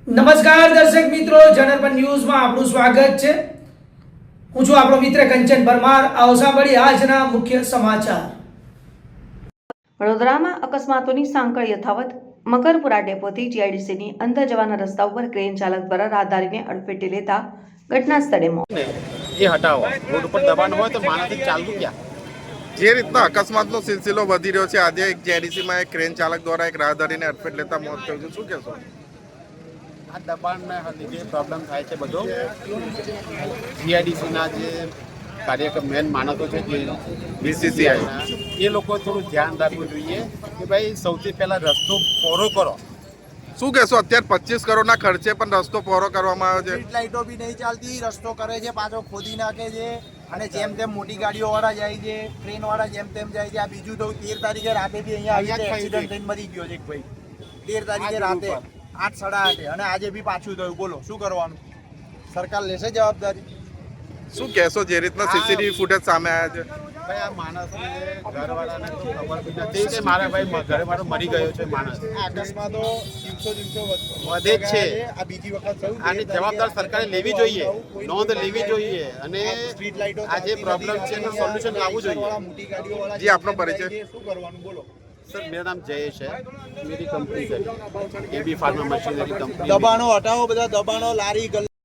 નમસ્કાર દર્શક મિત્રો, જનરપન ન્યૂઝમાં આપનું સ્વાગત છે। હું છું આપણો મિત્ર કંચન પરમાર। આવો સાંભળીએ આજના મુખ્ય સમાચાર। વડોદરામાં અકસ્માતોની સાંકળ યથાવત। મકરપુરા ડેપોથી જીઆઈડીસીની અંદર જવાના રસ્તા ઉપર ક્રેન ચાલક દ્વારા રાહદારીને અડફેટે લેતા ઘટના સ્થળે મોત। એ હટાવો, રોડ ઉપર દબાણ હોય તો માણસથી ચાલવું ક્યાં? જે રીતના અકસ્માતનો સિલસિલો વધી રહ્યો છે, આજે એક જીઆઈડીસીમાં એક ક્રેન ચાલક દ્વારા એક રાહદારીને અડફેટ લેતા મોત થયું છે, શું કહેશો? આ દબાણના લીધે પ્રોબ્લેમ થાય છે બધો। જીઆઈડીસીના જે કાર્યક્રમ મેન માણસો છે, જે બીસીસીઆઈના, એ લોકો થોડું ધ્યાન રાખવું જોઈએ કે ભાઈ સૌથી પહેલાં રસ્તો પહોળો કરો। શું કહેશો? અત્યારે 25 કરોડના ખર્ચે પણ રસ્તો પહોળો કરવામાં આવ્યો છે। સ્ટ્રીટ લાઇટો બી નહીં ચાલતી, રસ્તો કરે છે પાછો ખોદી નાખે છે અને જેમ તેમ મોટી ગાડીઓ વાળા જાય છે, ટ્રેન વાળા જેમ તેમ જાય છે। આ બીજું તો 13 તારીખે રાતે બી અહીંયા એક્સિડન્ટ થઈને મરી ગયો છે એક ભાઈ, 13 તારીખે રાતે 8, 8:30 અને આજે બી પાછું થયું। બોલો શું કરવાનું? સરકાર લેશે જવાબદારી? શું કહેશો? જે રીતના સીસીટીવી ફૂટેજ સામે આવ્યા છે, ભાઈ આ માણસને ઘરવાળાને ખબર બી નથી કે મારા ભાઈ ઘરવાળો મરી ગયો છે માણસ। આ અકસ્માતો દિવસો વધે જ છે। આ બીજી વખત થયું। આની જવાબદાર સરકારે લેવી જોઈએ, નોંધ લેવી જોઈએ અને સ્ટ્રીટ લાઇટો આ જે પ્રોબ્લેમ છે એનું સોલ્યુશન લાવવું જોઈએ। મોટી ગાડીઓ વાળા જી, આપનો પરિચય? શું કરવાનું બોલો? सर मेरा नाम जयेश है, मेरी कंपनी है एबी फार्मा मशीनरी कंपनी। દબાણો હટાવો, બધા દબાણો, લારી